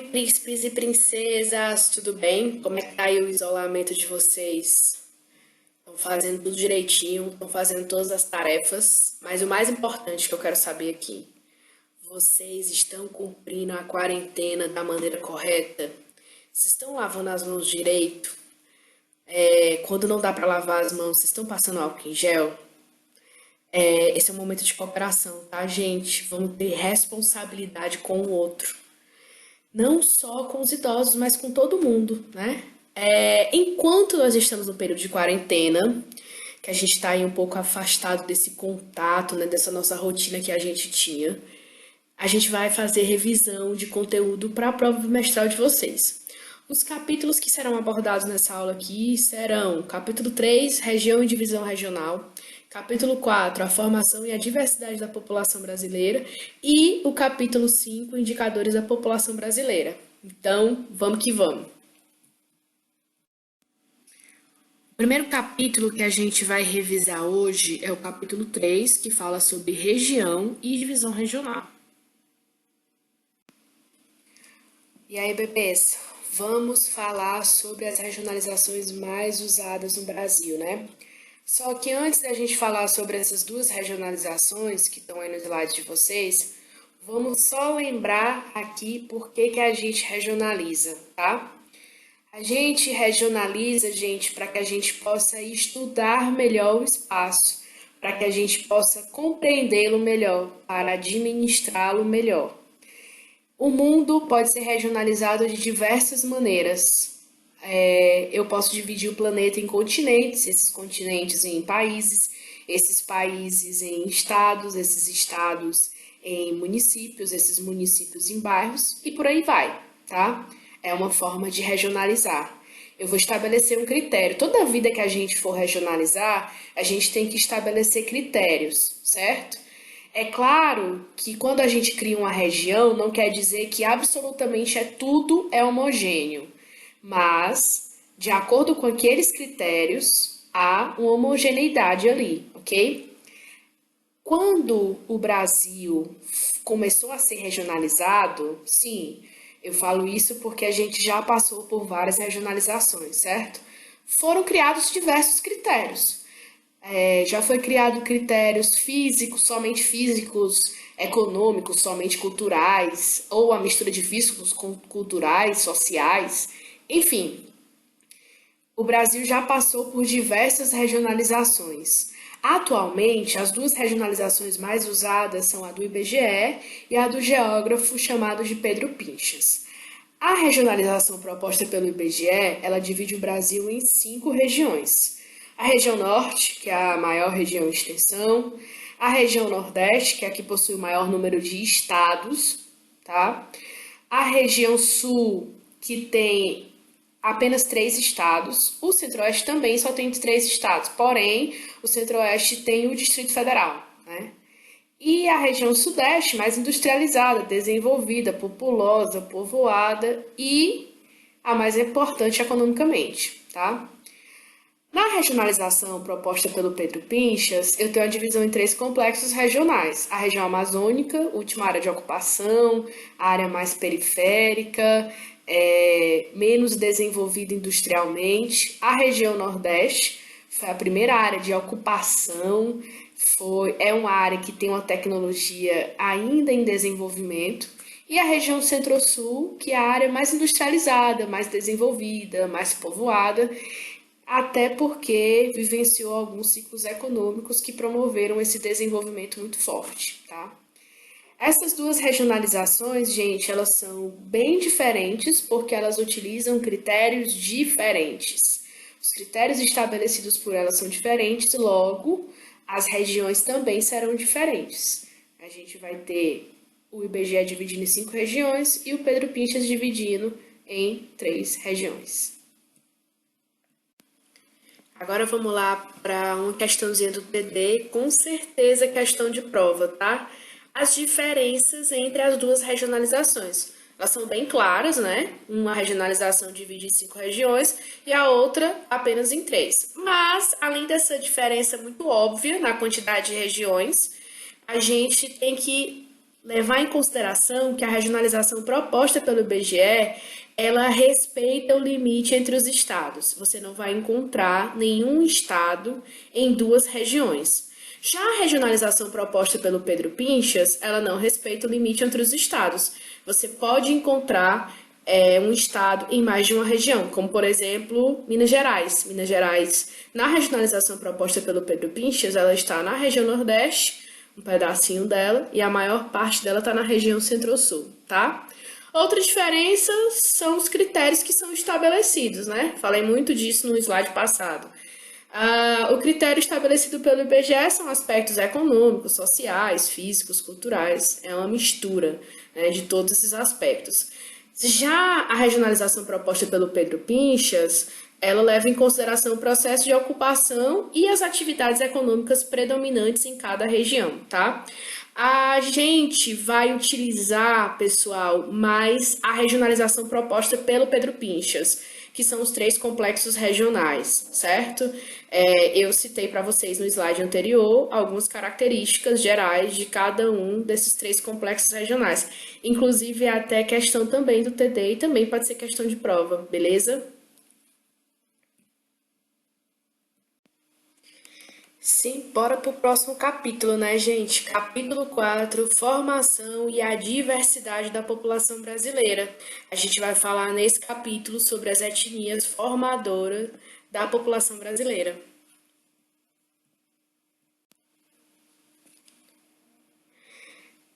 príncipes e princesas, tudo bem? Como é que tá aí o isolamento de vocês? Estão fazendo tudo direitinho, estão fazendo todas as tarefas, mas o mais importante que eu quero saber aqui, vocês estão cumprindo a quarentena da maneira correta? Vocês estão lavando as mãos direito? Quando não dá para lavar as mãos, vocês estão passando álcool em gel? Esse é um momento de cooperação, tá, gente? Vamos ter responsabilidade com o outro. Não só com os idosos, mas com todo mundo, né? Enquanto nós estamos no período de quarentena, que a gente está aí um pouco afastado desse contato, né, dessa nossa rotina que a gente tinha, a gente vai fazer revisão de conteúdo para a prova bimestral de vocês. Os capítulos que serão abordados nessa aula aqui serão capítulo 3, região e divisão regional, capítulo 4, a formação e a diversidade da população brasileira e o capítulo 5, indicadores da população brasileira. Então, vamos que vamos. O primeiro capítulo que a gente vai revisar hoje é o capítulo 3, que fala sobre região e divisão regional. E aí, bebês, vamos falar sobre as regionalizações mais usadas no Brasil, né? Só que antes da gente falar sobre essas duas regionalizações que estão aí no slide de vocês, vamos só lembrar aqui por que a gente regionaliza, tá? A gente regionaliza, gente, para que a gente possa estudar melhor o espaço, para que a gente possa compreendê-lo melhor, para administrá-lo melhor. O mundo pode ser regionalizado de diversas maneiras. Eu posso dividir o planeta em continentes, esses continentes em países, esses países em estados, esses estados em municípios, esses municípios em bairros e por aí vai, tá? É uma forma de regionalizar. Eu vou estabelecer um critério. Toda vida que a gente for regionalizar, a gente tem que estabelecer critérios, certo? É claro que quando a gente cria uma região, não quer dizer que absolutamente tudo é homogêneo, mas, de acordo com aqueles critérios, há uma homogeneidade ali, ok? Quando o Brasil começou a ser regionalizado, sim, eu falo isso porque a gente já passou por várias regionalizações, certo? Foram criados diversos critérios. Já foi criado critérios físicos, somente físicos, econômicos, somente culturais, ou a mistura de físicos com culturais, sociais, enfim, o Brasil já passou por diversas regionalizações. Atualmente, as duas regionalizações mais usadas são a do IBGE e a do geógrafo chamado de Pedro Pinchas. A regionalização proposta pelo IBGE, ela divide o Brasil em 5 regiões. A região norte, que é a maior região de extensão, a região nordeste, que é a que possui o maior número de estados, tá? A região sul, que tem apenas 3 estados. O Centro-Oeste também só tem 3 estados, porém, o Centro-Oeste tem o Distrito Federal, né? E a região Sudeste, mais industrializada, desenvolvida, populosa, povoada e a mais importante economicamente, tá? Na regionalização proposta pelo Pedro Pinchas, eu tenho a divisão em 3 complexos regionais. A região amazônica, última área de ocupação, a área mais periférica, menos desenvolvida industrialmente. A região nordeste foi a primeira área de ocupação, é uma área que tem uma tecnologia ainda em desenvolvimento. E a região centro-sul, que é a área mais industrializada, mais desenvolvida, mais povoada, até porque vivenciou alguns ciclos econômicos que promoveram esse desenvolvimento muito forte, tá? Essas duas regionalizações, gente, elas são bem diferentes porque elas utilizam critérios diferentes. Os critérios estabelecidos por elas são diferentes, logo, as regiões também serão diferentes. A gente vai ter o IBGE dividindo em 5 regiões e o Pedro Pinchas dividindo em 3 regiões. Agora vamos lá para uma questãozinha do TD, com certeza questão de prova, tá? As diferenças entre as duas regionalizações. Elas são bem claras, né? Uma regionalização divide em 5 regiões e a outra apenas em 3. Mas, além dessa diferença muito óbvia na quantidade de regiões, a gente tem que levar em consideração que a regionalização proposta pelo IBGE, ela respeita o limite entre os estados. Você não vai encontrar nenhum estado em duas regiões. Já a regionalização proposta pelo Pedro Pinchas, ela não respeita o limite entre os estados. Você pode encontrar um estado em mais de uma região, como por exemplo Minas Gerais. Minas Gerais, na regionalização proposta pelo Pedro Pinchas, ela está na região Nordeste, um pedacinho dela, e a maior parte dela está na região Centro-Sul, tá? Outra diferença são os critérios que são estabelecidos, né? Falei muito disso no slide passado. O critério estabelecido pelo IBGE são aspectos econômicos, sociais, físicos, culturais. É uma mistura, né, de todos esses aspectos. Já a regionalização proposta pelo Pedro Pinchas, ela leva em consideração o processo de ocupação e as atividades econômicas predominantes em cada região, tá? A gente vai utilizar, pessoal, mais a regionalização proposta pelo Pedro Pinchas, que são os 3 complexos regionais, certo? Eu citei para vocês no slide anterior algumas características gerais de cada um desses 3 complexos regionais. Inclusive, até questão também do TD e também pode ser questão de prova, beleza? Sim, bora pro próximo capítulo, né, gente? Capítulo 4, formação e a diversidade da população brasileira. A gente vai falar nesse capítulo sobre as etnias formadoras da população brasileira.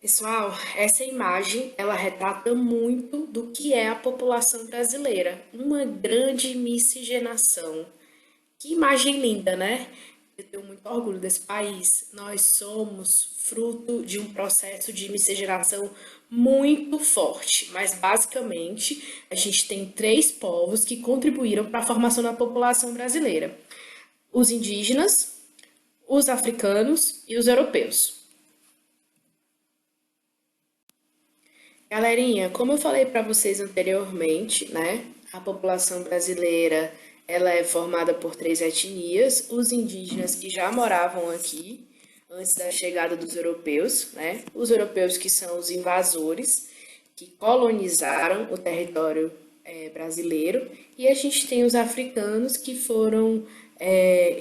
Pessoal, essa imagem, ela retrata muito do que é a população brasileira. Uma grande miscigenação. Que imagem linda, né? Eu tenho muito orgulho desse país. Nós somos fruto de um processo de miscigenação muito forte, mas basicamente a gente tem 3 povos que contribuíram para a formação da população brasileira: os indígenas, os africanos e os europeus. Galerinha, como eu falei para vocês anteriormente, né? A população brasileira, ela é formada por 3 etnias: os indígenas que já moravam aqui antes da chegada dos europeus, né? Os europeus que são os invasores que colonizaram o território brasileiro, e a gente tem os africanos que foram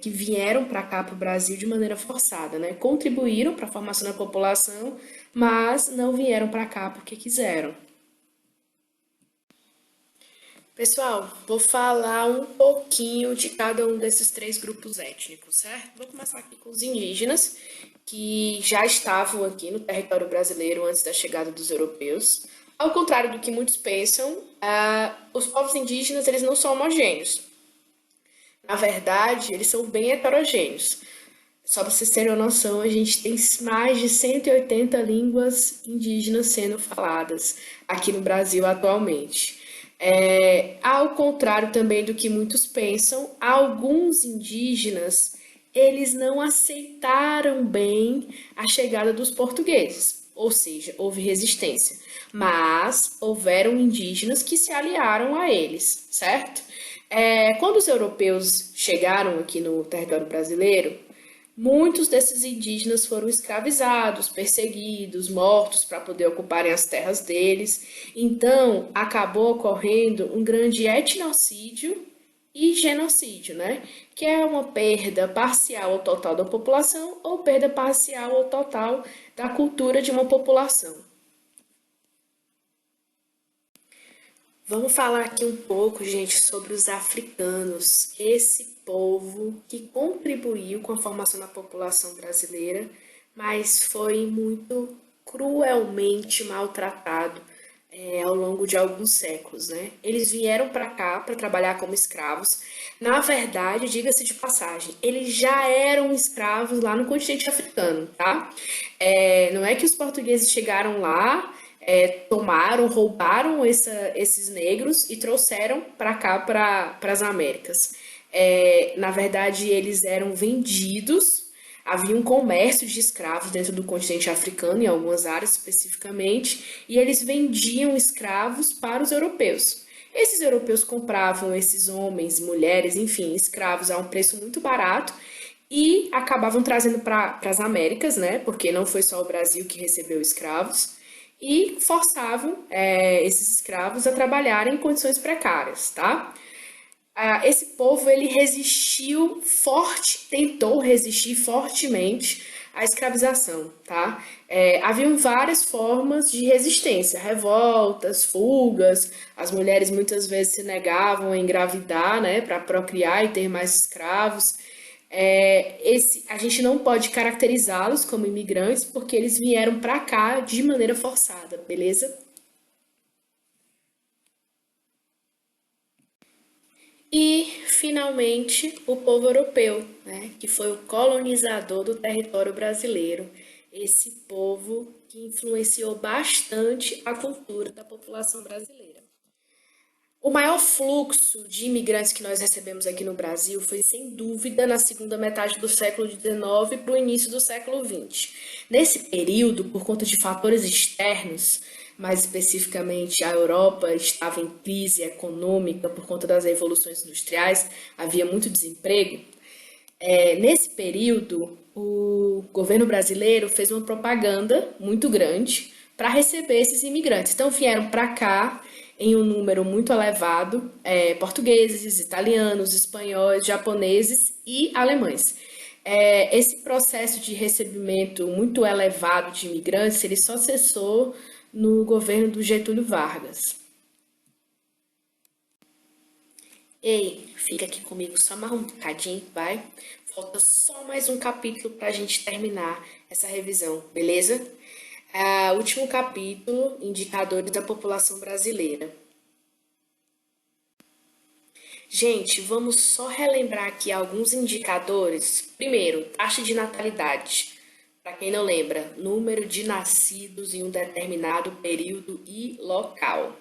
que vieram para cá para o Brasil de maneira forçada, né? Contribuíram para a formação da população, mas não vieram para cá porque quiseram. Pessoal, vou falar um pouquinho de cada um desses 3 grupos étnicos, certo? Vou começar aqui com os indígenas, que já estavam aqui no território brasileiro antes da chegada dos europeus. Ao contrário do que muitos pensam, os povos indígenas, eles não são homogêneos. Na verdade, eles são bem heterogêneos. Só para vocês terem uma noção, a gente tem mais de 180 línguas indígenas sendo faladas aqui no Brasil atualmente. Ao contrário também do que muitos pensam, alguns indígenas, eles não aceitaram bem a chegada dos portugueses, ou seja, houve resistência. Mas houveram indígenas que se aliaram a eles, certo? Quando os europeus chegaram aqui no território brasileiro, muitos desses indígenas foram escravizados, perseguidos, mortos para poder ocuparem as terras deles. Então, acabou ocorrendo um grande etnocídio e genocídio, né? Que é uma perda parcial ou total da população ou perda parcial ou total da cultura de uma população. Vamos falar aqui um pouco, gente, sobre os africanos, esse povo que contribuiu com a formação da população brasileira, mas foi muito cruelmente maltratado ao longo de alguns séculos, né? Eles vieram para cá para trabalhar como escravos. Na verdade, diga-se de passagem, eles já eram escravos lá no continente africano, tá? Não é que os portugueses chegaram lá, tomaram, roubaram esses negros e trouxeram para cá, para as Américas. Na verdade, eles eram vendidos, havia um comércio de escravos dentro do continente africano, em algumas áreas especificamente, e eles vendiam escravos para os europeus. Esses europeus compravam esses homens, mulheres, enfim, escravos a um preço muito barato, e acabavam trazendo para as Américas, né? Porque não foi só o Brasil que recebeu escravos, e forçavam esses escravos a trabalharem em condições precárias, tá? Esse povo ele resistiu forte, tentou resistir fortemente à escravização, tá? Haviam várias formas de resistência, revoltas, fugas, as mulheres muitas vezes se negavam a engravidar, né, para procriar e ter mais escravos. A gente não pode caracterizá-los como imigrantes porque eles vieram para cá de maneira forçada, beleza? E, finalmente, o povo europeu, né, que foi o colonizador do território brasileiro. Esse povo que influenciou bastante a cultura da população brasileira. O maior fluxo de imigrantes que nós recebemos aqui no Brasil foi, sem dúvida, na segunda metade do século XIX para o início do século XX. Nesse período, por conta de fatores externos, mais especificamente a Europa estava em crise econômica por conta das revoluções industriais, havia muito desemprego. Nesse período, o governo brasileiro fez uma propaganda muito grande para receber esses imigrantes. Então, vieram para cá em um número muito elevado, portugueses, italianos, espanhóis, japoneses e alemães. Esse processo de recebimento muito elevado de imigrantes, ele só cessou no governo do Getúlio Vargas. Ei, fica aqui comigo só mais um bocadinho, vai? Falta só mais um capítulo para a gente terminar essa revisão, beleza? Último capítulo, indicadores da população brasileira. Gente, vamos só relembrar aqui alguns indicadores. Primeiro, taxa de natalidade. Para quem não lembra, número de nascidos em um determinado período e local.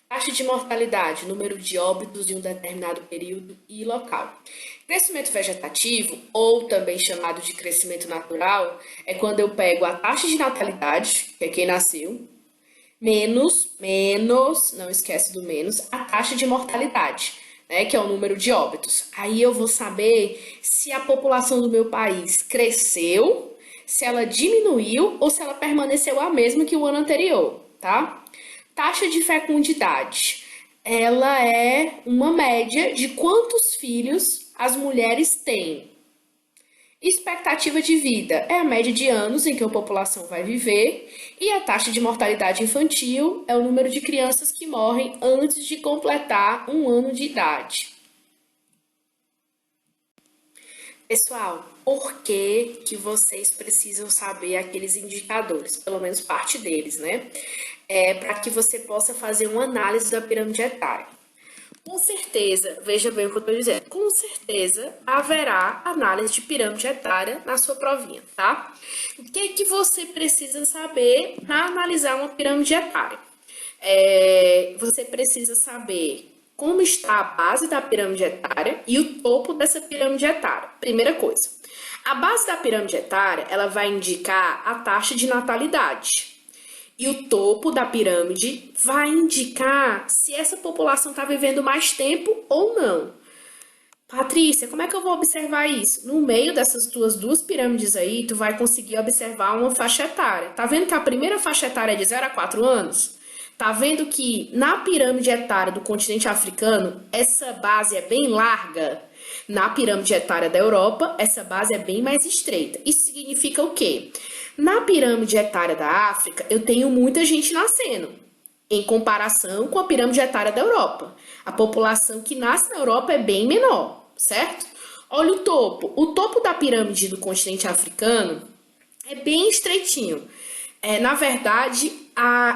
Taxa de mortalidade, número de óbitos em um determinado período e local. Crescimento vegetativo, ou também chamado de crescimento natural, é quando eu pego a taxa de natalidade, que é quem nasceu, menos, não esquece do menos, a taxa de mortalidade, né, que é o número de óbitos. Aí eu vou saber se a população do meu país cresceu, se ela diminuiu ou se ela permaneceu a mesma que o ano anterior, tá? Taxa de fecundidade. Ela é uma média de quantos filhos as mulheres têm. Expectativa de vida é a média de anos em que a população vai viver, e a taxa de mortalidade infantil é o número de crianças que morrem antes de completar um ano de idade. Pessoal, por que vocês precisam saber aqueles indicadores? Pelo menos parte deles, né? Para que você possa fazer uma análise da pirâmide etária. Com certeza, veja bem o que eu estou dizendo, com certeza haverá análise de pirâmide etária na sua provinha, tá? O que você precisa saber para analisar uma pirâmide etária? Você precisa saber como está a base da pirâmide etária e o topo dessa pirâmide etária. Primeira coisa, a base da pirâmide etária, ela vai indicar a taxa de natalidade. E o topo da pirâmide vai indicar se essa população está vivendo mais tempo ou não. Patrícia, como é que eu vou observar isso? No meio dessas tuas duas pirâmides aí, tu vai conseguir observar uma faixa etária. Tá vendo que a primeira faixa etária é de 0 a 4 anos? Tá vendo que na pirâmide etária do continente africano, essa base é bem larga? Na pirâmide etária da Europa, essa base é bem mais estreita. Isso significa o quê? Na pirâmide etária da África, eu tenho muita gente nascendo, em comparação com a pirâmide etária da Europa. A população que nasce na Europa é bem menor, certo? Olha o topo. O topo da pirâmide do continente africano é bem estreitinho. Na verdade,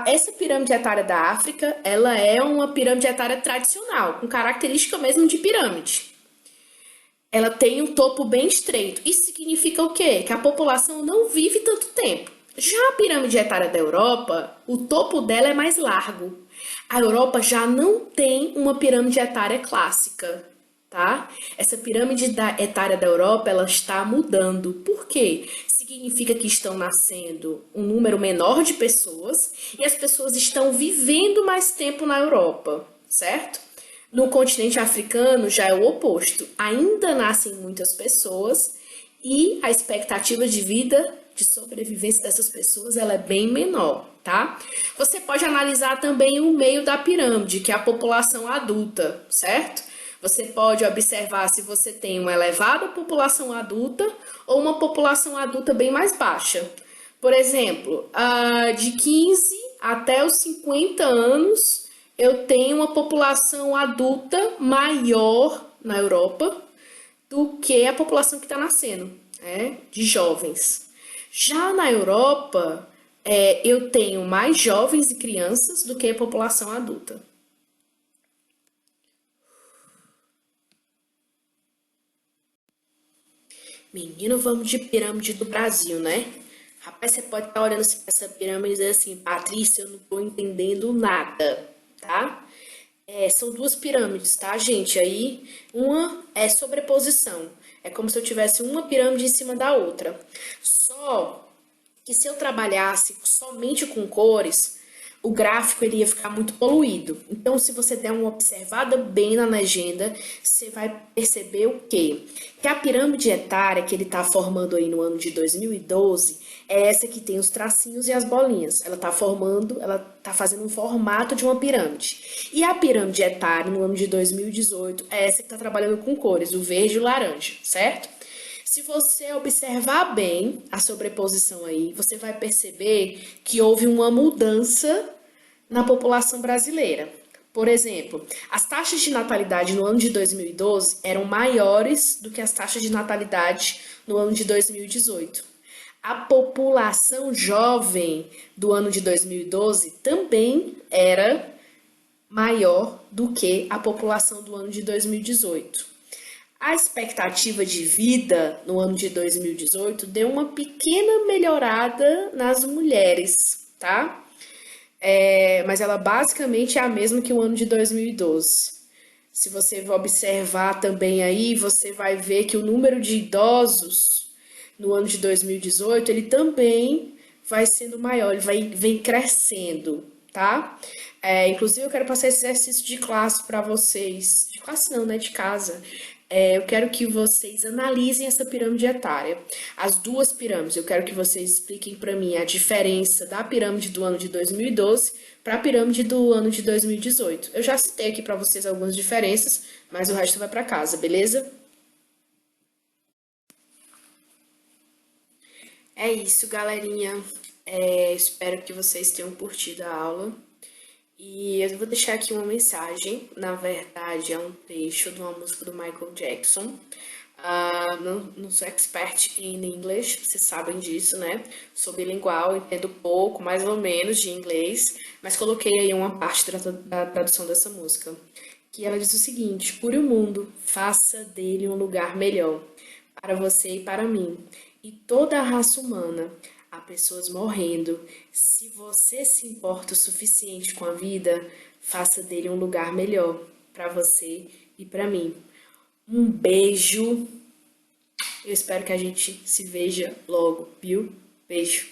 essa pirâmide etária da África, ela é uma pirâmide etária tradicional, com característica mesmo de pirâmide. Ela tem um topo bem estreito. Isso significa o quê? Que a população não vive tanto tempo. Já a pirâmide etária da Europa, o topo dela é mais largo. A Europa já não tem uma pirâmide etária clássica, tá? Essa pirâmide etária da Europa, ela está mudando. Por quê? Significa que estão nascendo um número menor de pessoas e as pessoas estão vivendo mais tempo na Europa, certo? No continente africano já é o oposto. Ainda nascem muitas pessoas e a expectativa de vida de sobrevivência dessas pessoas ela é bem menor, tá? Você pode analisar também o meio da pirâmide, que é a população adulta, certo? Você pode observar se você tem uma elevada população adulta ou uma população adulta bem mais baixa. Por exemplo, de 15 até os 50 anos, eu tenho uma população adulta maior na Europa do que a população que está nascendo, né, de jovens. Já na Europa, eu tenho mais jovens e crianças do que a população adulta. Menino, vamos de pirâmide do Brasil, né? Rapaz, você pode estar olhando para essa pirâmide e dizer assim, Patrícia, eu não estou entendendo nada, tá? São duas pirâmides, tá, gente? Aí, uma é sobreposição. É como se eu tivesse uma pirâmide em cima da outra. Só que se eu trabalhasse somente com cores, o gráfico ele ia ficar muito poluído. Então, se você der uma observada bem na legenda, você vai perceber o quê? Que a pirâmide etária que ele está formando aí no ano de 2012 é essa que tem os tracinhos e as bolinhas. Ela está fazendo um formato de uma pirâmide. E a pirâmide etária no ano de 2018 é essa que está trabalhando com cores, o verde e o laranja, certo? Se você observar bem a sobreposição aí, você vai perceber que houve uma mudança na população brasileira. Por exemplo, as taxas de natalidade no ano de 2012 eram maiores do que as taxas de natalidade no ano de 2018. A população jovem do ano de 2012 também era maior do que a população do ano de 2018. A expectativa de vida no ano de 2018 deu uma pequena melhorada nas mulheres, tá? Mas ela basicamente é a mesma que o ano de 2012. Se você observar também aí, você vai ver que o número de idosos no ano de 2018, ele também vai sendo maior, vem crescendo, tá? Inclusive, eu quero passar esse exercício de classe para vocês. De classe não, né? De casa. Eu quero que vocês analisem essa pirâmide etária. As duas pirâmides, eu quero que vocês expliquem para mim a diferença da pirâmide do ano de 2012 para a pirâmide do ano de 2018. Eu já citei aqui para vocês algumas diferenças, mas o resto vai para casa, beleza? É isso, galerinha. Espero que vocês tenham curtido a aula. E eu vou deixar aqui uma mensagem. Na verdade, é um trecho de uma música do Michael Jackson. Não sou expert em inglês, vocês sabem disso, né? Sou bilingual, entendo pouco, mais ou menos, de inglês, mas coloquei aí uma parte da tradução dessa música. Que ela diz o seguinte: cure o mundo, faça dele um lugar melhor, para você e para mim, e toda a raça humana. Há pessoas morrendo. Se você se importa o suficiente com a vida, faça dele um lugar melhor para você e para mim. Um beijo. Eu espero que a gente se veja logo, viu? Beijo.